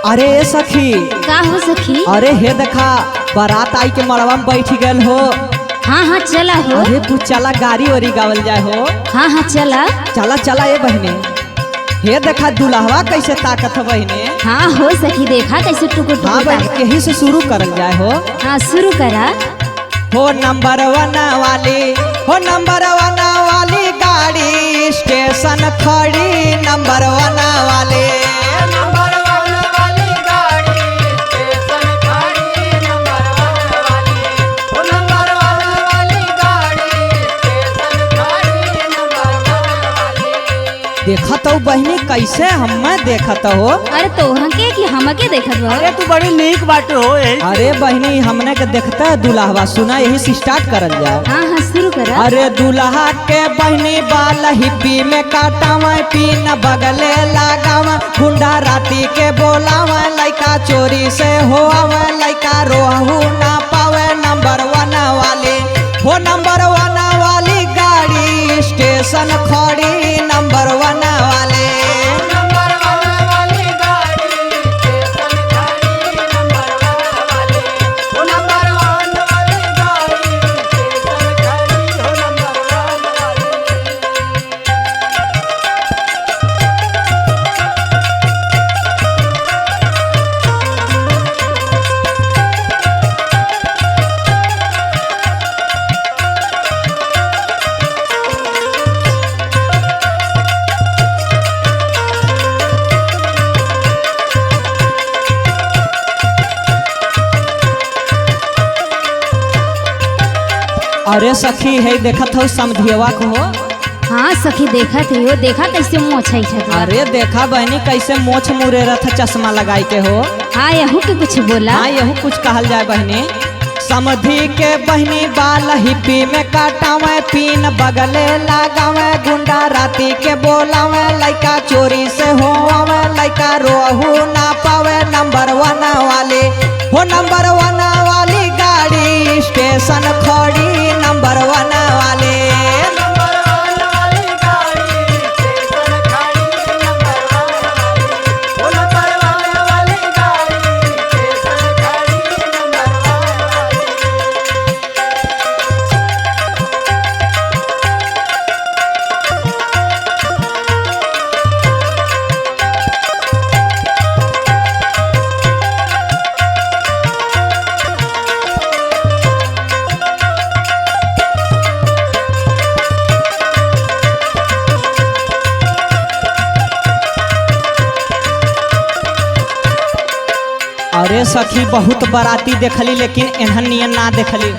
अरे सखी। का हो सखी? अरे हे देखा बारात आई के मड़वा में बैठ गल हो। हाँ हाँ चला हो। अरे कुछ चला गाड़ी वाड़ी गावल जाए हो। हाँ हाँ चला। चला चला ये बहने। हे देखा दुल्हवा कैसे ताकत है बहने। हाँ हो सखी देखा कैसे टुकुर हाँ टुकुर। बहन यही से शुरू करल जाए हो। हाँ शुरू करा। हो नंबर वन वाली गाड़ी स्टेशन खड़ी। नंबर वन वाली देखत हो बहनी कैसे हमें देखत हो। अरे तोहन के कि हमके देखत बा? अरे तू बड़ी नीक बात हो। अरे बहनी हमने के देखता दुल्हवा सुना यही से स्टार्ट करल जाए। हाँ हाँ शुरू करा। अरे दुल्हा के बहनी बाल हिप्पी में काटावा पीन बगले लगावा गुंडा राती के बोलावा लइका चोरी से होआवा लइका रोहू ना पावे। नंबर वन वाली वो नंबर वन वाली गाड़ी स्टेशन खड़ी। नंबर वन वाले अरे सखी है देखत हो समधियवा को हो। हाँ सखी देखत हो देखा कैसे मुँह अच्छा था। अरे देखा बहनी कैसे मोछ मुरे रथ चश्मा लगाई के हो। हाँ यहू के कुछ बोला। हाँ यहू कुछ कहल जाए बहनी। समधी के बहनी बाल हिप्पी में काटावे पीन बगले लगावे गुंडा राती के बोलावे लइका चोरी से होआवे लइका रोहू ना पावे। नंबर वन वाली हो नंबर वन वाली गाड़ी स्टेशन खड़ी। नंबर वन वाले अरे सखी बहुत बराती देखली लेकिन एहन नियन ना देखली।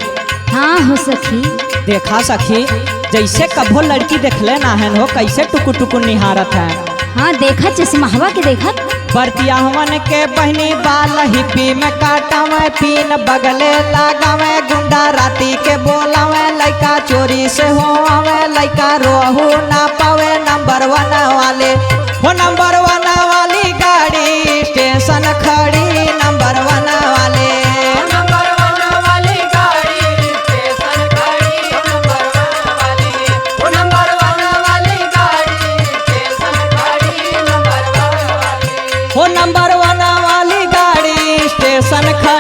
हाँ हो सखी। देखा सखी जैसे कभो लड़की देखले ना है हो कैसे टुकुर टुकुर निहारत है। हाँ देखा चश्मा के देखत। बरतिया हमन के बहनी बाल हिप्पी में काटावे पीन बगले लगावे गुंडा राती के बोलावे लइका चोरी से होआवे लइका रोहू ना पावे। नंबर वन वाले वो नंबर वन वाली गाड़ी स्टेशन खड़ी। नंबर वन वाले वो नंबर वन वाली गाड़ी स्टेशन खड़ी।